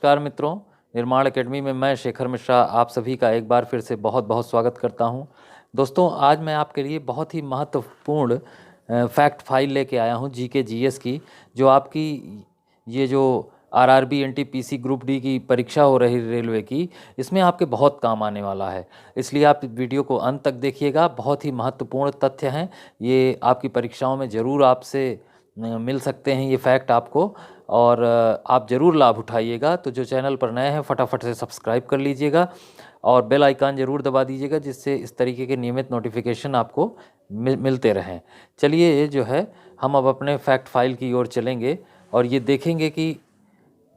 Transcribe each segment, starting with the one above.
नमस्कार मित्रों, निर्माण एकेडमी में मैं शेखर मिश्रा आप सभी का एक बार फिर से बहुत बहुत स्वागत करता हूं। दोस्तों, आज मैं आपके लिए बहुत ही महत्वपूर्ण फैक्ट फाइल लेके आया हूं जीके जीएस की, जो आपकी ये जो आरआरबी एनटीपीसी ग्रुप डी की परीक्षा हो रही रेलवे की, इसमें आपके बहुत काम आने वाला है। इसलिए आप वीडियो को अंत तक देखिएगा। बहुत ही महत्वपूर्ण तथ्य हैं ये, आपकी परीक्षाओं में ज़रूर आपसे मिल सकते हैं ये फैक्ट आपको, और आप ज़रूर लाभ उठाइएगा। तो जो चैनल पर नए हैं फटाफट से सब्सक्राइब कर लीजिएगा और बेल आइकन ज़रूर दबा दीजिएगा, जिससे इस तरीके के नियमित नोटिफिकेशन आपको मिलते रहें। चलिए, ये जो है हम अब अपने फैक्ट फाइल की ओर चलेंगे और ये देखेंगे कि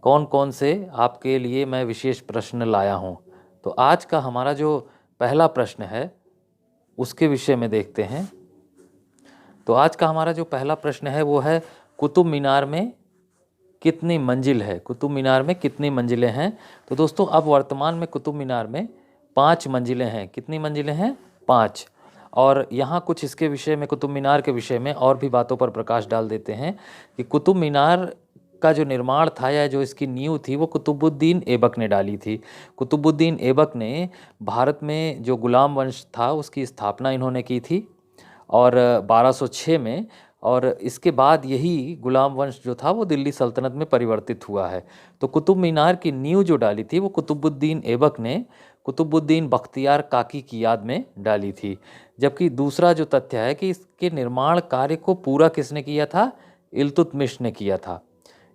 कौन कौन से आपके लिए मैं विशेष प्रश्न लाया हूँ। तो आज का हमारा जो पहला प्रश्न है उसके विषय में देखते हैं। तो आज का हमारा जो पहला प्रश्न है वो है, कुतुब मीनार में कितनी मंजिल है? कुतुब मीनार में कितनी मंजिलें हैं? तो दोस्तों, अब वर्तमान में कुतुब मीनार में 5 मंजिलें हैं। कितनी मंजिलें हैं? 5। और यहाँ कुछ इसके विषय में, कुतुब मीनार के विषय में और भी बातों पर प्रकाश डाल देते हैं कि कुतुब मीनार का जो निर्माण था या जो इसकी नींव थी वो कुतुबुद्दीन ऐबक ने डाली थी। कुतुबुद्दीन ऐबक ने भारत में जो गुलाम वंश था उसकी स्थापना इन्होंने की थी और 1206 में, और इसके बाद यही गुलाम वंश जो था वो दिल्ली सल्तनत में परिवर्तित हुआ है। तो कुतुब मीनार की नींव जो डाली थी वो कुतुबुद्दीन ऐबक ने कुतुबुद्दीन बख्तियार काकी की याद में डाली थी। जबकि दूसरा जो तथ्य है कि इसके निर्माण कार्य को पूरा किसने किया था? इल्तुतमिश ने किया था।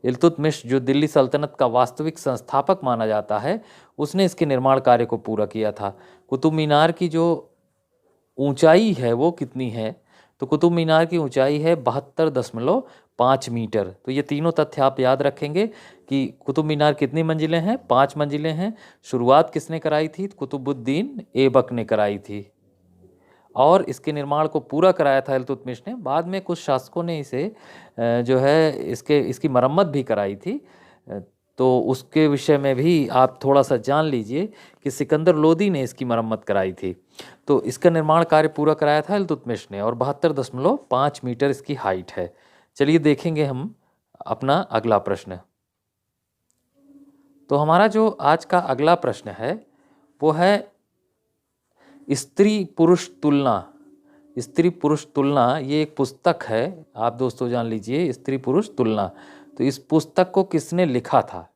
इल्तुतमिश, जो दिल्ली सल्तनत का वास्तविक संस्थापक माना जाता है, उसने इसके निर्माण कार्य को पूरा किया था। कुतुब मीनार की जो ऊंचाई है वो कितनी है? तो कुतुब मीनार की ऊंचाई है 72.5 मीटर। तो ये तीनों तथ्य आप याद रखेंगे कि कुतुब मीनार कितनी मंजिलें हैं? 5 मंजिलें हैं। शुरुआत किसने कराई थी? कुतुबुद्दीन ऐबक ने कराई थी और इसके निर्माण को पूरा कराया था इल्तुतमिश ने। बाद में कुछ शासकों ने इसे जो है इसकी मरम्मत भी कराई थी। तो उसके विषय में भी आप थोड़ा सा जान लीजिए कि सिकंदर लोदी ने इसकी मरम्मत कराई थी। तो इसका निर्माण कार्य पूरा कराया था इल्तुतमिश ने और 72.5 मीटर इसकी हाइट है। चलिए देखेंगे हम अपना अगला प्रश्न। तो हमारा जो आज का अगला प्रश्न है वो है, स्त्री पुरुष तुलना। स्त्री पुरुष तुलना ये एक पुस्तक है, आप दोस्तों जान लीजिए, स्त्री पुरुष तुलना। तो इस पुस्तक को किसने लिखा था?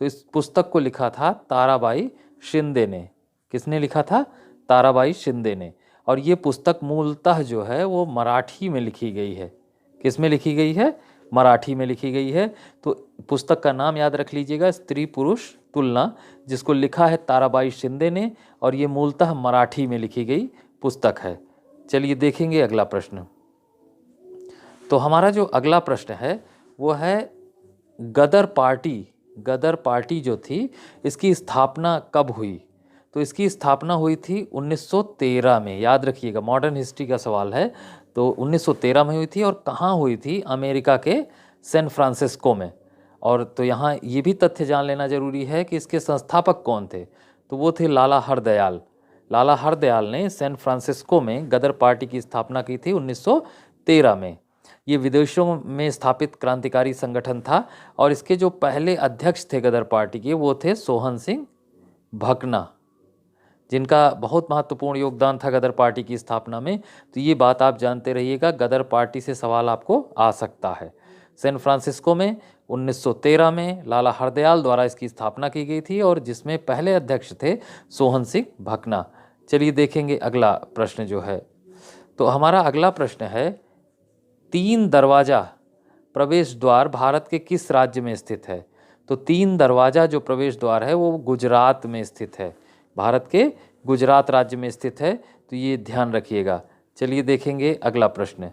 तो इस पुस्तक को लिखा था ताराबाई शिंदे ने। किसने लिखा था? ताराबाई शिंदे ने। और ये पुस्तक मूलतः जो है वो मराठी में लिखी गई है। किस में लिखी गई है? मराठी में लिखी गई है। तो पुस्तक का नाम याद रख लीजिएगा, स्त्री पुरुष तुलना, जिसको लिखा है ताराबाई शिंदे ने, और ये मूलतः मराठी में लिखी गई पुस्तक है। चलिए देखेंगे अगला प्रश्न। तो हमारा जो अगला प्रश्न है वो है, गदर पार्टी। गदर पार्टी जो थी इसकी स्थापना कब हुई? तो इसकी स्थापना हुई थी 1913 में। याद रखिएगा, मॉडर्न हिस्ट्री का सवाल है। तो 1913 में हुई थी और कहाँ हुई थी? अमेरिका के सैन फ्रांसिस्को में। और तो यहाँ ये भी तथ्य जान लेना जरूरी है कि इसके संस्थापक कौन थे। तो वो थे लाला हरदयाल। लाला हरदयाल ने सैन फ्रांसिस्को में गदर पार्टी की स्थापना की थी 1913 में। ये विदेशों में स्थापित क्रांतिकारी संगठन था और इसके जो पहले अध्यक्ष थे गदर पार्टी के, वो थे सोहन सिंह भकना, जिनका बहुत महत्वपूर्ण योगदान था गदर पार्टी की स्थापना में। तो ये बात आप जानते रहिएगा, गदर पार्टी से सवाल आपको आ सकता है। सैन फ्रांसिस्को में 1913 में लाला हरदयाल द्वारा इसकी स्थापना की गई थी और जिसमें पहले अध्यक्ष थे सोहन सिंह भकना। चलिए देखेंगे अगला प्रश्न जो है। तो हमारा अगला प्रश्न है, 3 दरवाज़ा प्रवेश द्वार भारत के किस राज्य में स्थित है? तो 3 दरवाज़ा जो प्रवेश द्वार है वो गुजरात में स्थित है। भारत के गुजरात राज्य में स्थित है। तो ये ध्यान रखिएगा। चलिए देखेंगे अगला प्रश्न।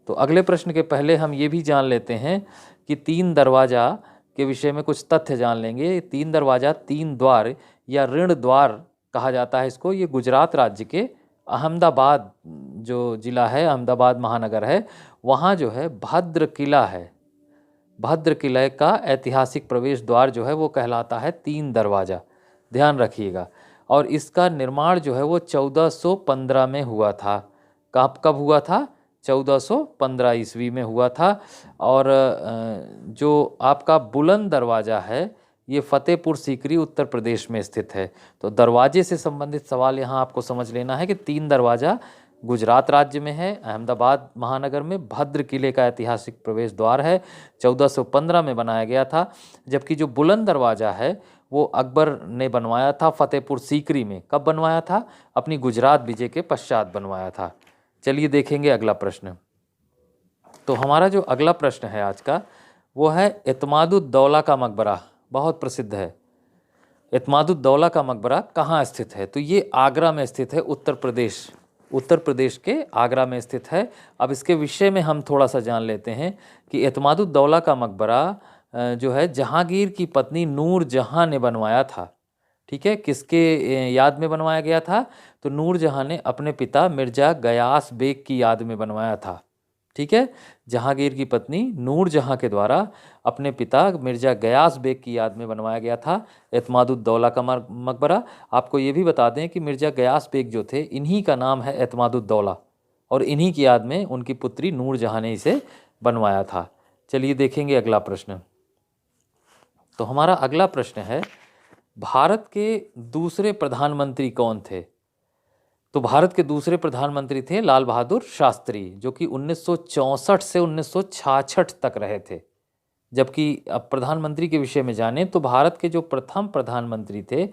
तो अगले प्रश्न के पहले हम ये भी जान लेते हैं कि 3 दरवाज़ा के विषय में कुछ तथ्य जान लेंगे। 3 दरवाज़ा, 3 द्वार या ऋण द्वार कहा जाता है इसको। ये गुजरात राज्य के अहमदाबाद जो ज़िला है, अहमदाबाद महानगर है, वहाँ जो है भद्र किला है। भद्र किले का ऐतिहासिक प्रवेश द्वार जो है वो कहलाता है 3 दरवाज़ा। ध्यान रखिएगा। और इसका निर्माण जो है वो 1415 में हुआ था। कब हुआ था? 1415 ईस्वी में हुआ था। और जो आपका बुलंद दरवाज़ा है ये फतेहपुर सीकरी उत्तर प्रदेश में स्थित है। तो दरवाजे से संबंधित सवाल यहाँ आपको समझ लेना है कि 3 दरवाज़ा गुजरात राज्य में है, अहमदाबाद महानगर में भद्र किले का ऐतिहासिक प्रवेश द्वार है, 1415 में बनाया गया था। जबकि जो बुलंद दरवाज़ा है वो अकबर ने बनवाया था फतेहपुर सीकरी में। कब बनवाया था? अपनी गुजरात विजय के पश्चात बनवाया था। चलिए देखेंगे अगला प्रश्न। तो हमारा जो अगला प्रश्न है आज का वो है इत्मादुद्दौला का मकबरा, बहुत प्रसिद्ध है। इत्मादुद्दौला का मकबरा कहाँ स्थित है? तो ये आगरा में स्थित है, उत्तर प्रदेश के आगरा में स्थित है। अब इसके विषय में हम थोड़ा सा जान लेते हैं कि इत्मादुद्दौला का मकबरा जो है जहांगीर की पत्नी नूर जहां ने बनवाया था। ठीक है, किसके याद में बनवाया गया था? तो नूर जहां ने अपने पिता मिर्जा गयास बेग की याद में बनवाया था। ठीक है, जहांगीर की पत्नी नूर जहां के द्वारा अपने पिता मिर्जा गयास बेग की याद में बनवाया गया था इत्मादुद्दौला का मकबरा। आपको ये भी बता दें कि मिर्जा गयास बेग जो थे, इन्हीं का नाम है इत्मादुद्दौला, और इन्हीं की याद में उनकी पुत्री नूर जहां ने इसे बनवाया था। चलिए देखेंगे अगला प्रश्न। तो हमारा अगला प्रश्न है, भारत के दूसरे प्रधानमंत्री कौन थे? तो भारत के दूसरे प्रधानमंत्री थे लाल बहादुर शास्त्री, जो कि 1964 से 1966 तक रहे थे। जबकि अब प्रधानमंत्री के विषय में जाने तो भारत के जो प्रथम प्रधानमंत्री थे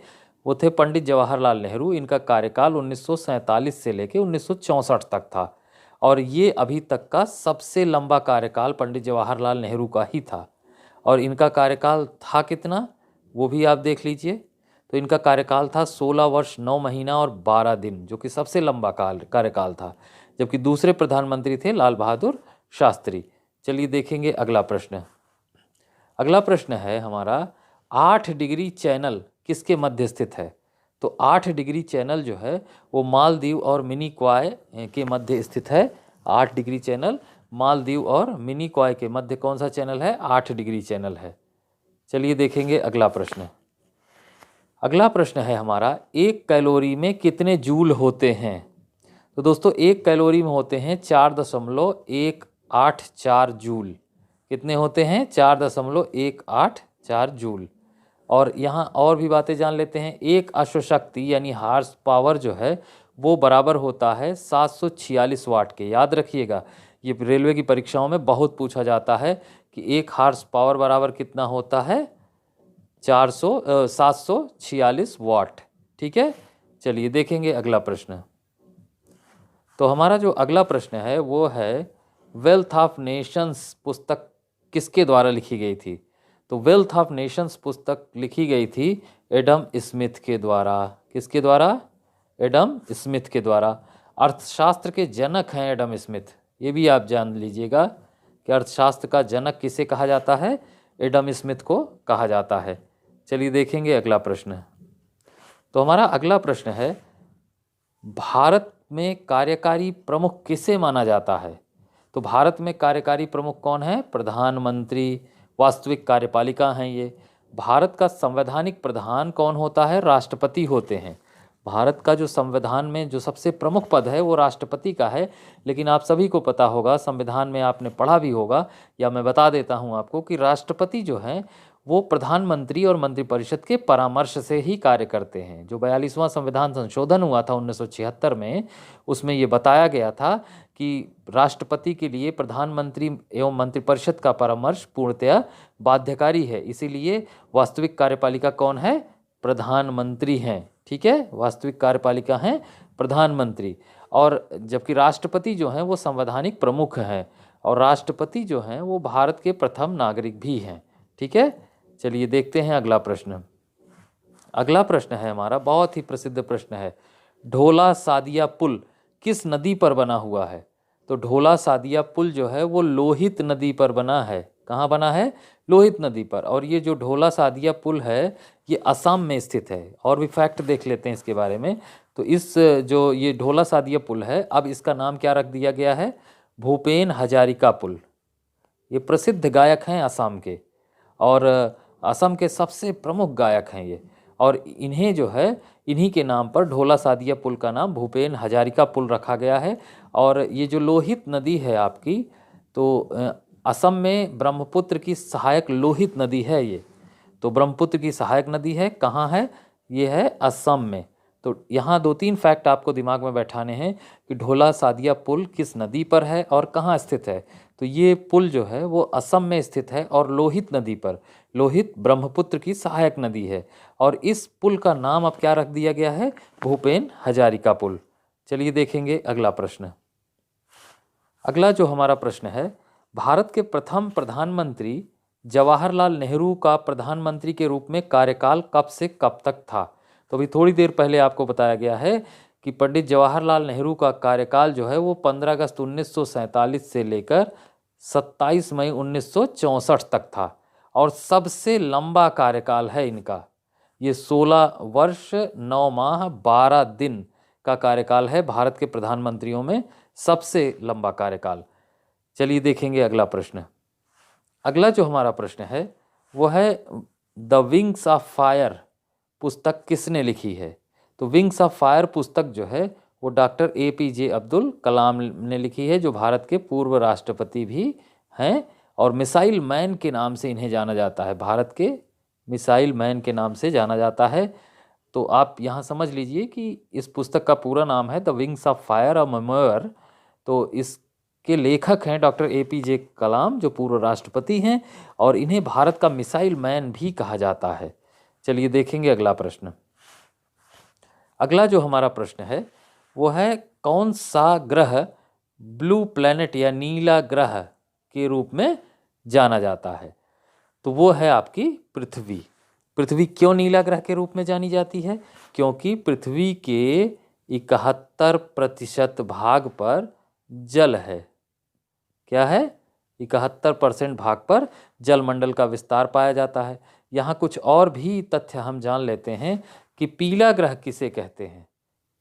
वो थे पंडित जवाहरलाल नेहरू। इनका कार्यकाल 1947 से लेकर 1964 तक था, और ये अभी तक का सबसे लंबा कार्यकाल पंडित जवाहरलाल नेहरू का ही था। और इनका कार्यकाल था कितना, वो भी आप देख लीजिए। तो इनका कार्यकाल था 16 वर्ष 9 महीना और 12 दिन, जो कि सबसे लंबा कार्यकाल था। जबकि दूसरे प्रधानमंत्री थे लाल बहादुर शास्त्री। चलिए देखेंगे अगला प्रश्न। अगला प्रश्न है हमारा, 8 डिग्री चैनल किसके मध्य स्थित है? तो 8 डिग्री चैनल जो है वो मालदीव और मिनीकॉय के मध्य स्थित है। 8 डिग्री चैनल मालदीव और मिनीकॉय के मध्य कौन सा चैनल है? 8 डिग्री चैनल है। चलिए देखेंगे अगला प्रश्न। अगला प्रश्न है हमारा, 1 कैलोरी में कितने जूल होते हैं? तो दोस्तों 1 कैलोरी में होते हैं 4.184 जूल। कितने होते हैं? 4.184 जूल। और यहाँ और भी बातें जान लेते हैं। एक अश्वशक्ति यानी हार्स पावर जो है वो बराबर होता है 746 वाट के। याद रखिएगा, ये रेलवे की परीक्षाओं में बहुत पूछा जाता है कि एक हार्स पावर बराबर कितना होता है? 746 वाट। ठीक है, चलिए देखेंगे अगला प्रश्न। तो हमारा जो अगला प्रश्न है वो है, वेल्थ ऑफ नेशंस पुस्तक किसके द्वारा लिखी गई थी? तो वेल्थ ऑफ नेशंस पुस्तक लिखी गई थी एडम स्मिथ के द्वारा। किसके द्वारा? एडम स्मिथ के द्वारा। अर्थशास्त्र के जनक हैं एडम स्मिथ, ये भी आप जान लीजिएगा कि अर्थशास्त्र का जनक किसे कहा जाता है? एडम स्मिथ को कहा जाता है। चलिए देखेंगे अगला प्रश्न। तो हमारा अगला प्रश्न है, भारत में कार्यकारी प्रमुख किसे माना जाता है? तो भारत में कार्यकारी प्रमुख कौन है? प्रधानमंत्री। वास्तविक कार्यपालिका हैं ये। भारत का संवैधानिक प्रधान कौन होता है? राष्ट्रपति होते हैं। भारत का जो संविधान में जो सबसे प्रमुख पद है वो राष्ट्रपति का है। लेकिन आप सभी को पता होगा, संविधान में आपने पढ़ा भी होगा, या मैं बता देता हूं आपको कि राष्ट्रपति जो हैं वो प्रधानमंत्री और मंत्रिपरिषद के परामर्श से ही कार्य करते हैं। जो 42वां संविधान संशोधन हुआ था 1976 में, उसमें ये बताया गया था कि राष्ट्रपति के लिए प्रधानमंत्री एवं मंत्रिपरिषद का परामर्श पूर्णतया बाध्यकारी है। इसीलिए वास्तविक कार्यपालिका कौन है? प्रधानमंत्री हैं। ठीक है, वास्तविक कार्यपालिका हैं प्रधानमंत्री। और जबकि राष्ट्रपति जो हैं वो संवैधानिक प्रमुख हैं, और राष्ट्रपति जो हैं वो भारत के प्रथम नागरिक भी हैं। ठीक है, चलिए देखते हैं अगला प्रश्न। अगला प्रश्न है हमारा, बहुत ही प्रसिद्ध प्रश्न है, ढोला सादिया पुल किस नदी पर बना हुआ है? तो ढोला सादिया पुल जो है वो लोहित नदी पर बना है। कहाँ बना है? लोहित नदी पर। और ये जो ढोला सादिया पुल है ये असम में स्थित है। और भी फैक्ट देख लेते हैं इसके बारे में। तो इस जो ये ढोला सादिया पुल है, अब इसका नाम क्या रख दिया गया है? भूपेन हजारिका पुल। ये प्रसिद्ध गायक हैं असम के, और असम के सबसे प्रमुख गायक हैं ये। और इन्हें जो है, इन्हीं के नाम पर ढोला सादिया पुल का नाम भूपेन हजारिका पुल रखा गया है। और ये जो लोहित नदी है आपकी, तो असम में ब्रह्मपुत्र की सहायक लोहित नदी है ये। तो ब्रह्मपुत्र की सहायक नदी है, कहाँ है, ये है असम में। तो यहाँ 2-3 फैक्ट आपको दिमाग में बैठाने हैं कि ढोला सादिया पुल किस नदी पर है और कहाँ स्थित है। तो ये पुल जो है वो असम में स्थित है और लोहित नदी पर। लोहित ब्रह्मपुत्र की सहायक नदी है और इस पुल का नाम अब क्या रख दिया गया है, भूपेन हजारिका पुल। चलिए देखेंगे अगला प्रश्न। अगला जो हमारा प्रश्न है, भारत के प्रथम प्रधानमंत्री जवाहरलाल नेहरू का प्रधानमंत्री के रूप में कार्यकाल कब से कब तक था। तो अभी थोड़ी देर पहले आपको बताया गया है कि पंडित जवाहरलाल नेहरू का कार्यकाल जो है वो 15 अगस्त 1947 से लेकर 27 मई 1964 तक था और सबसे लंबा कार्यकाल है इनका। ये 16 वर्ष 9 माह 12 दिन का कार्यकाल है, भारत के प्रधानमंत्रियों में सबसे लंबा कार्यकाल। चलिए देखेंगे अगला प्रश्न। अगला जो हमारा प्रश्न है वो है द विंग्स ऑफ फायर पुस्तक किसने लिखी है। तो विंग्स ऑफ फायर पुस्तक जो है वो डॉक्टर APJ अब्दुल कलाम ने लिखी है, जो भारत के पूर्व राष्ट्रपति भी हैं और मिसाइल मैन के नाम से इन्हें जाना जाता है, भारत के मिसाइल मैन के नाम से जाना जाता है। तो आप यहाँ समझ लीजिए कि इस पुस्तक का पूरा नाम है the wings of fire a memoir. तो इसके लेखक हैं डॉक्टर APJ कलाम, जो पूर्व राष्ट्रपति हैं और इन्हें भारत का मिसाइल मैन भी कहा जाता है। चलिए देखेंगे अगला प्रश्न। अगला जो हमारा प्रश्न है वो है कौन सा ग्रह ब्लू प्लैनेट या नीला ग्रह के रूप में जाना जाता है। तो वो है आपकी पृथ्वी। पृथ्वी क्यों नीला ग्रह के रूप में जानी जाती है, क्योंकि पृथ्वी के 71% भाग पर जल है। क्या है, 71% भाग पर जलमंडल का विस्तार पाया जाता है। यहाँ कुछ और भी तथ्य हम जान लेते हैं कि पीला ग्रह किसे कहते हैं।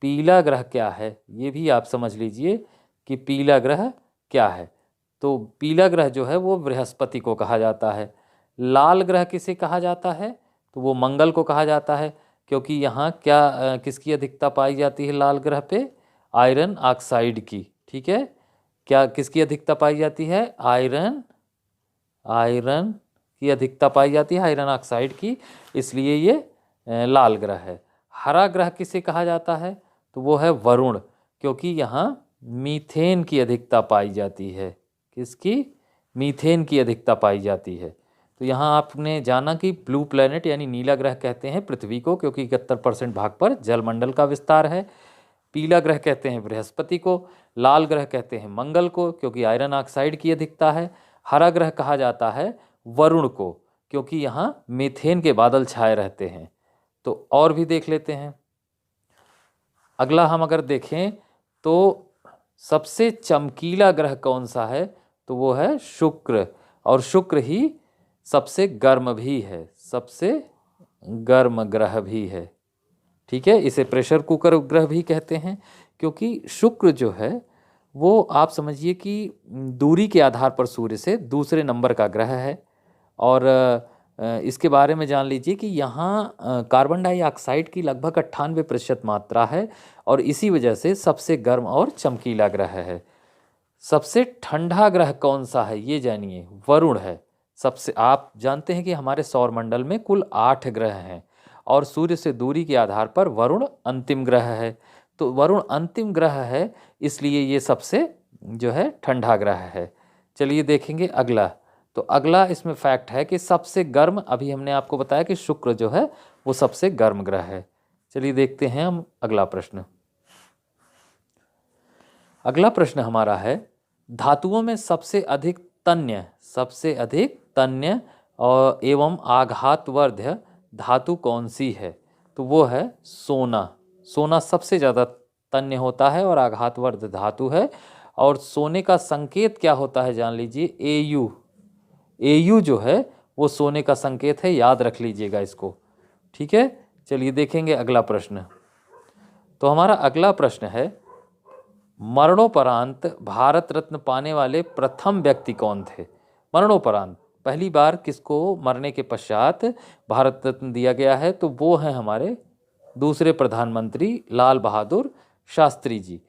पीला ग्रह क्या है ये भी आप समझ लीजिए कि पीला ग्रह क्या है। तो पीला ग्रह जो है वो बृहस्पति को कहा जाता है। लाल ग्रह किसे कहा जाता है, तो वो मंगल को कहा जाता है, क्योंकि यहाँ क्या किसकी अधिकता पाई जाती है लाल ग्रह पे, आयरन ऑक्साइड की। ठीक है, क्या किसकी अधिकता पाई जाती है, आयरन की अधिकता पाई जाती है, आयरन ऑक्साइड की, इसलिए ये लाल ग्रह है। हरा ग्रह किसे कहा जाता है, तो वो है वरुण, क्योंकि यहाँ मीथेन की अधिकता पाई जाती है। किसकी, मीथेन की अधिकता पाई जाती है। तो यहाँ आपने जाना कि ब्लू प्लैनेट यानी नीला ग्रह कहते हैं पृथ्वी को, क्योंकि 71% भाग पर जलमंडल का विस्तार है। पीला ग्रह कहते हैं बृहस्पति को, लाल ग्रह कहते हैं मंगल को, क्योंकि आयरन ऑक्साइड की अधिकता है। हरा ग्रह कहा जाता है वरुण को, क्योंकि यहाँ मीथेन के बादल छाए रहते हैं। तो और भी देख लेते हैं। अगला हम अगर देखें तो सबसे चमकीला ग्रह कौन सा है, तो वो है शुक्र, और शुक्र ही सबसे गर्म भी है, सबसे गर्म ग्रह भी है। ठीक है, इसे प्रेशर कुकर ग्रह भी कहते हैं, क्योंकि शुक्र जो है वो आप समझिए कि दूरी के आधार पर सूर्य से दूसरे नंबर का ग्रह है। और इसके बारे में जान लीजिए कि यहाँ कार्बन डाइऑक्साइड की लगभग 98% मात्रा है और इसी वजह से सबसे गर्म और चमकीला ग्रह है। सबसे ठंडा ग्रह कौन सा है ये जानिए, वरुण है। सबसे, आप जानते हैं कि हमारे सौरमंडल में कुल 8 ग्रह हैं और सूर्य से दूरी के आधार पर वरुण अंतिम ग्रह है। तो वरुण अंतिम ग्रह है, इसलिए ये सबसे जो है ठंडा ग्रह है। चलिए देखेंगे अगला। तो अगला इसमें फैक्ट है कि सबसे गर्म, अभी हमने आपको बताया कि शुक्र जो है वो सबसे गर्म ग्रह है। चलिए देखते हैं हम अगला प्रश्न। अगला प्रश्न हमारा है धातुओं में सबसे अधिक तन्य और एवं आघातवर्ध्य धातु कौन सी है, तो वो है सोना। सोना सबसे ज़्यादा तन्य होता है और आघातवर्ध धातु है। और सोने का संकेत क्या होता है जान लीजिए, AU। AU जो है वो सोने का संकेत है, याद रख लीजिएगा इसको। ठीक है, चलिए देखेंगे अगला प्रश्न। तो हमारा अगला प्रश्न है मरणोपरांत भारत रत्न पाने वाले प्रथम व्यक्ति कौन थे। मरणोपरांत पहली बार किसको मरने के पश्चात भारत रत्न दिया गया है, तो वो हैं हमारे दूसरे प्रधानमंत्री लाल बहादुर शास्त्री जी।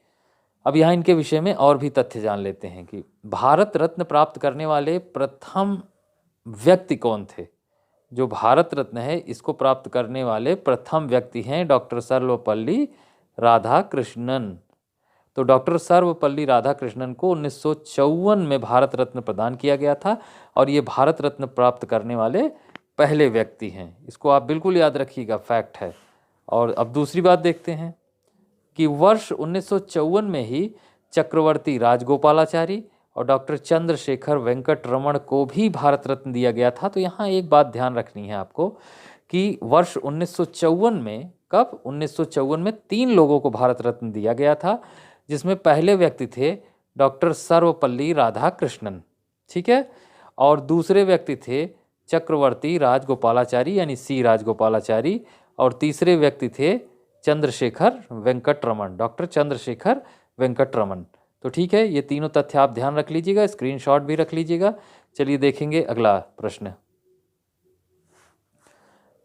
अब यहाँ इनके विषय में और भी तथ्य जान लेते हैं कि भारत रत्न प्राप्त करने वाले प्रथम व्यक्ति कौन थे। जो भारत रत्न है इसको प्राप्त करने वाले प्रथम व्यक्ति हैं डॉक्टर सर्वपल्ली राधाकृष्णन। तो डॉक्टर सर्वपल्ली राधाकृष्णन को 1954 में भारत रत्न प्रदान किया गया था और ये भारत रत्न प्राप्त करने वाले पहले व्यक्ति हैं। इसको आप बिल्कुल याद रखिएगा, फैक्ट है। और अब दूसरी बात देखते हैं कि वर्ष 1954 में ही चक्रवर्ती राजगोपालाचारी और डॉक्टर चंद्रशेखर वेंकट रमण को भी भारत रत्न दिया गया था। तो यहाँ एक बात ध्यान रखनी है आपको कि वर्ष 1954 में, कब, 1954 में 3 लोगों को भारत रत्न दिया गया था, जिसमें पहले व्यक्ति थे डॉक्टर सर्वपल्ली राधाकृष्णन, ठीक है, और दूसरे व्यक्ति थे चक्रवर्ती राजगोपालाचारी यानी सी राजगोपालाचारी, और तीसरे व्यक्ति थे चंद्रशेखर वेंकट रमन, डॉक्टर चंद्रशेखर वेंकट रमन। तो ठीक है, ये तीनों तथ्य आप ध्यान रख लीजिएगा, स्क्रीनशॉट भी रख लीजिएगा। चलिए देखेंगे अगला प्रश्न।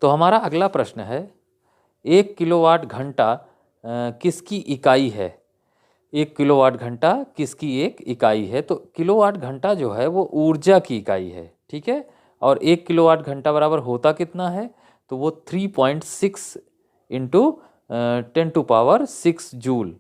तो हमारा अगला प्रश्न है 1 किलोवाट घंटा किसकी इकाई है? 1 किलोवाट घंटा किसकी एक इकाई है? तो किलोवाट घंटा जो है वो ऊर्जा की इकाई है, ठीक है। और 1 किलोवाट घंटा बराबर होता कितना है? तो वो 3.6 इंटू 10⁻⁶ जूल,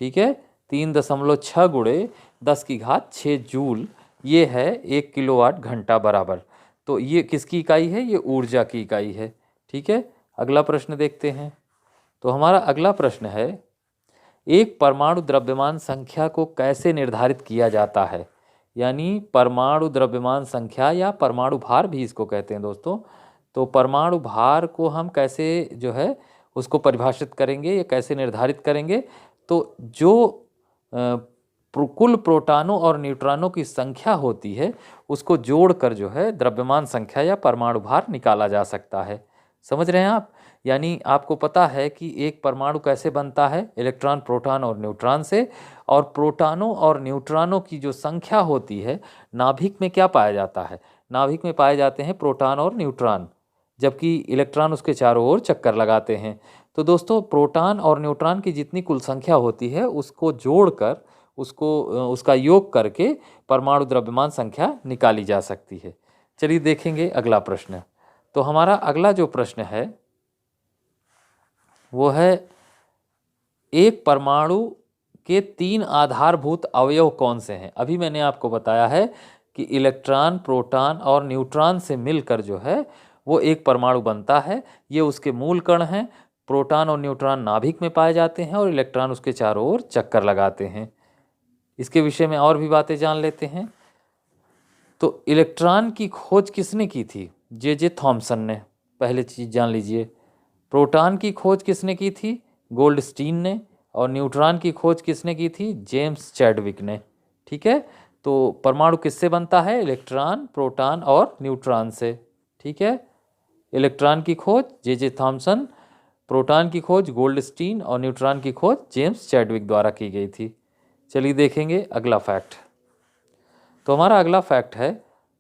ठीक है, 3.6 गुणे 10⁻6 जूल, ये है 1 किलोवाट घंटा बराबर। तो ये किसकी इकाई है? ये ऊर्जा की इकाई है, ठीक है। अगला प्रश्न देखते हैं। तो हमारा अगला प्रश्न है एक परमाणु द्रव्यमान संख्या को कैसे निर्धारित किया जाता है? यानी परमाणु द्रव्यमान संख्या या परमाणु भार भी इसको कहते हैं दोस्तों। तो परमाणु भार को हम कैसे जो है उसको परिभाषित करेंगे या कैसे निर्धारित करेंगे? तो जो कुल प्रोटॉनों और न्यूट्रॉनों की संख्या होती है उसको जोड़कर जो है द्रव्यमान संख्या या परमाणु भार निकाला जा सकता है। समझ रहे हैं आप? यानी आपको पता है कि एक परमाणु कैसे बनता है, इलेक्ट्रॉन, प्रोटॉन और न्यूट्रॉन से, और प्रोटॉनों और न्यूट्रॉनों की जो संख्या होती है, नाभिक में क्या पाया जाता है? नाभिक में पाए जाते हैं प्रोटॉन और न्यूट्रॉन, जबकि इलेक्ट्रॉन उसके चारों ओर चक्कर लगाते हैं। तो दोस्तों प्रोटॉन और न्यूट्रॉन की जितनी कुल संख्या होती है उसको जोड़कर उसका योग करके परमाणु द्रव्यमान संख्या निकाली जा सकती है। चलिए देखेंगे अगला प्रश्न। तो हमारा अगला जो प्रश्न है वो है एक परमाणु के 3 आधारभूत अवयव कौन से हैं? अभी मैंने आपको बताया है कि इलेक्ट्रॉन, प्रोटॉन और न्यूट्रॉन से मिलकर जो है वो एक परमाणु बनता है। ये उसके मूल कण हैं। प्रोटॉन और न्यूट्रॉन नाभिक में पाए जाते हैं और इलेक्ट्रॉन उसके चारों ओर चक्कर लगाते हैं। इसके विषय में और भी बातें जान लेते हैं। तो इलेक्ट्रॉन की खोज किसने की थी? जे थॉमसन ने, पहले चीज़ जान लीजिए। प्रोटॉन की खोज किसने की थी? गोल्डस्टीन ने। और न्यूट्रॉन की खोज किसने की थी? जेम्स चैडविक ने, ठीक है। तो परमाणु किससे बनता है? इलेक्ट्रॉन, प्रोटॉन और न्यूट्रॉन से, ठीक है। इलेक्ट्रॉन की खोज जे थॉमसन, प्रोटॉन की खोज गोल्डस्टीन और न्यूट्रॉन की खोज जेम्स चैडविक द्वारा की गई थी। चलिए देखेंगे अगला फैक्ट। तो हमारा अगला फैक्ट है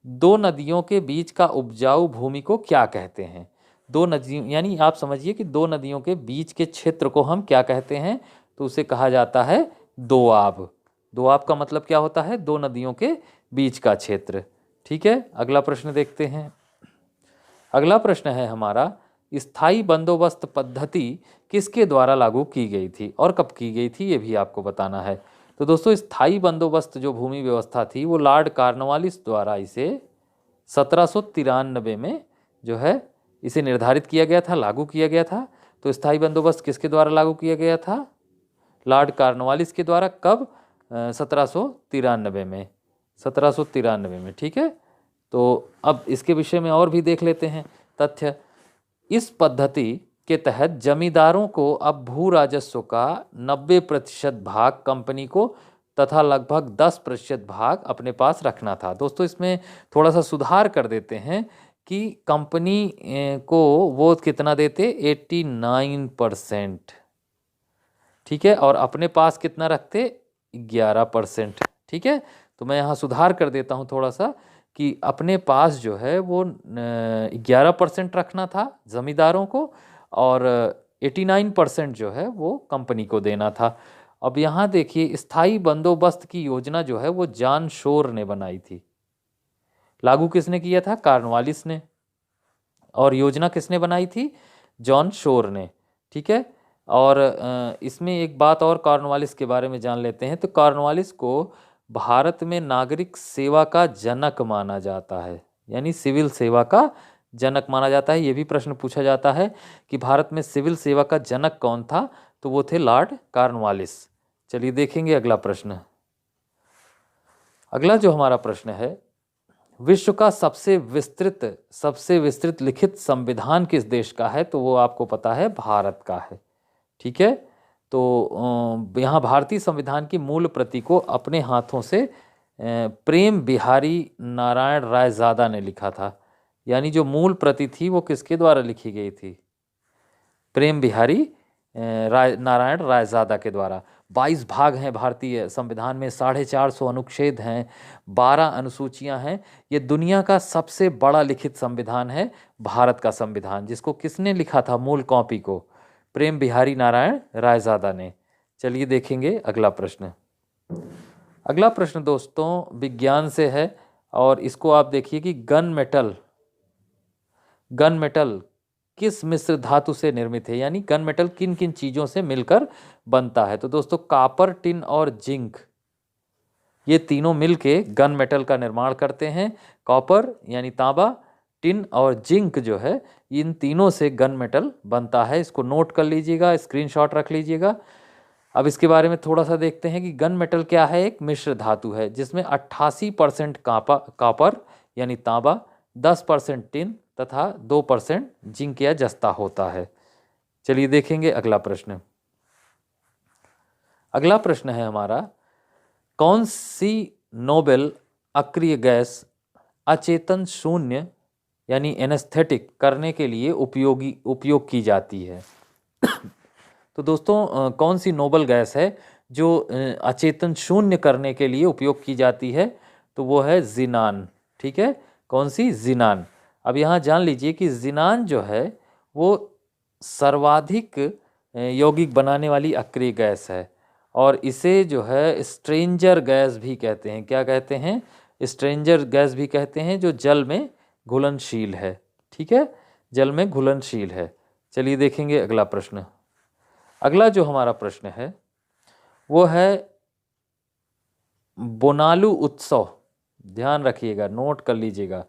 2 नदियों के बीच का उपजाऊ भूमि को क्या कहते हैं? 2 नदियों, यानी आप समझिए कि 2 नदियों के बीच के क्षेत्र को हम क्या कहते हैं? तो उसे कहा जाता है दोआब। दोआब का मतलब क्या होता है? 2 नदियों के बीच का क्षेत्र, ठीक है। अगला प्रश्न देखते हैं। अगला प्रश्न है हमारा स्थायी बंदोबस्त पद्धति किसके द्वारा लागू की गई थी और कब की गई थी, ये भी आपको बताना है। तो दोस्तों स्थायी बंदोबस्त जो भूमि व्यवस्था थी वो लॉर्ड कॉर्नवालिस द्वारा इसे 1793 में जो है इसे निर्धारित किया गया था, लागू किया गया था। तो स्थायी बंदोबस्त किसके द्वारा लागू किया गया था? लॉर्ड कॉर्नवालिस के द्वारा। कब? 1793 में, 1793 में, ठीक है। तो अब इसके विषय में और भी देख लेते हैं तथ्य। इस पद्धति के तहत जमींदारों को अब भू राजस्व का 90% भाग कंपनी को तथा लगभग 10% भाग अपने पास रखना था। दोस्तों इसमें थोड़ा सा सुधार कर देते हैं कि कंपनी को वो कितना देते? 89%, ठीक है, और अपने पास कितना रखते? 11%, ठीक है। तो मैं यहाँ सुधार कर देता हूँ थोड़ा सा कि अपने पास जो है वो 11% रखना था जमींदारों को और 89% जो है वो कंपनी को देना था। अब यहाँ देखिए स्थायी बंदोबस्त की योजना जो है वो जॉन शोर ने बनाई थी। लागू किसने किया था? कॉर्नवालिस ने। और योजना किसने बनाई थी? जॉन शोर ने। ठीक है। और इसमें एक बात और कॉर्नवालिस के बारे में जान लेते हैं। तो कॉर्नवालिस को भारत में नागरिक सेवा का जनक माना जाता है, यानी सिविल सेवा का जनक माना जाता है। ये भी प्रश्न पूछा जाता है कि भारत में सिविल सेवा का जनक कौन था, तो वो थे लॉर्ड कॉर्नवालिस। चलिए देखेंगे अगला प्रश्न। अगला जो हमारा प्रश्न है, विश्व का सबसे विस्तृत लिखित संविधान किस देश का है? तो वो आपको पता है, भारत का है। ठीक है। तो यहाँ भारतीय संविधान की मूल प्रति को अपने हाथों से प्रेम बिहारी नारायण रायजादा ने लिखा था। यानी जो मूल प्रति थी वो किसके द्वारा लिखी गई थी? प्रेम बिहारी नारायण रायजादा के द्वारा। 22 भाग हैं भारतीय संविधान में, 450 अनुच्छेद हैं, 12 अनुसूचियां हैं। ये दुनिया का सबसे बड़ा लिखित संविधान है, भारत का संविधान, जिसको किसने लिखा था मूल कॉपी को? प्रेम बिहारी नारायण रायजादा ने। चलिए देखेंगे अगला प्रश्न। अगला प्रश्न दोस्तों विज्ञान से है, और इसको आप देखिए कि गन मेटल किस मिश्र धातु से निर्मित है, यानी गन मेटल किन किन चीजों से मिलकर बनता है? तो दोस्तों कॉपर, टिन और जिंक, ये तीनों मिलके गन मेटल का निर्माण करते हैं। कॉपर यानी तांबा, टिन और जिंक जो है, इन तीनों से गन मेटल बनता है। इसको नोट कर लीजिएगा, स्क्रीनशॉट रख लीजिएगा। अब इसके बारे में थोड़ा सा देखते हैं कि गन मेटल क्या है। एक मिश्र धातु है जिसमें 88% कॉपर यानी तांबा, 10% टिन तथा 2% जिंक या जस्ता होता है। चलिए देखेंगे अगला प्रश्न। अगला प्रश्न है हमारा, कौन सी नोबेल अक्रिय गैस अचेतन शून्य यानी एनेस्थेटिक करने के लिए उपयोग की जाती है? तो दोस्तों कौन सी नोबेल गैस है जो अचेतन शून्य करने के लिए उपयोग की जाती है? तो वो है ज़ीनान। ठीक है। कौन सी? ज़ीनान। अब यहाँ जान लीजिए कि ज़ीनान जो है वो सर्वाधिक यौगिक बनाने वाली अक्रिय गैस है, और इसे जो है स्ट्रेंजर गैस भी कहते हैं। क्या कहते हैं? स्ट्रेंजर गैस भी कहते हैं, जो जल में घुलनशील है। ठीक है, जल में घुलनशील है। चलिए देखेंगे अगला प्रश्न। अगला जो हमारा प्रश्न है वो है बोनालू उत्सव। ध्यान रखिएगा, नोट कर लीजिएगा।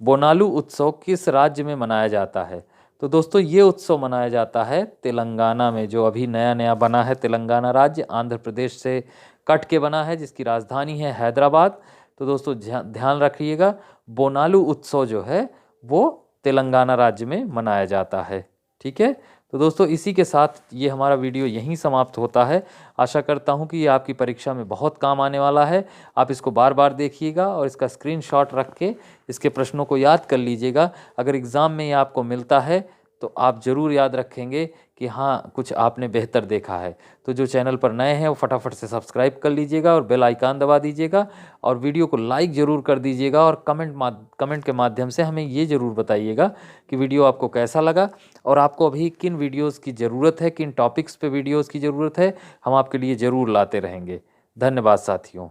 बोनालू उत्सव किस राज्य में मनाया जाता है? तो दोस्तों ये उत्सव मनाया जाता है तेलंगाना में, जो अभी नया नया बना है तेलंगाना राज्य, आंध्र प्रदेश से कट के बना है, जिसकी राजधानी है हैदराबाद। तो दोस्तों ध्यान रखिएगा, बोनालू उत्सव जो है वो तेलंगाना राज्य में मनाया जाता है। ठीक है। तो दोस्तों इसी के साथ ये हमारा वीडियो यहीं समाप्त होता है। आशा करता हूँ कि ये आपकी परीक्षा में बहुत काम आने वाला है। आप इसको बार बार देखिएगा और इसका स्क्रीनशॉट रख के इसके प्रश्नों को याद कर लीजिएगा। अगर एग्ज़ाम में ये आपको मिलता है तो आप ज़रूर याद रखेंगे कि हाँ कुछ आपने बेहतर देखा है। तो जो चैनल पर नए हैं वो फटाफट से सब्सक्राइब कर लीजिएगा और बेल आइकन दबा दीजिएगा, और वीडियो को लाइक ज़रूर कर दीजिएगा, और कमेंट के माध्यम से हमें ये ज़रूर बताइएगा कि वीडियो आपको कैसा लगा और आपको अभी किन वीडियोज़ की ज़रूरत है, किन टॉपिक्स पे वीडियोज़ की ज़रूरत है। हम आपके लिए ज़रूर लाते रहेंगे। धन्यवाद साथियों।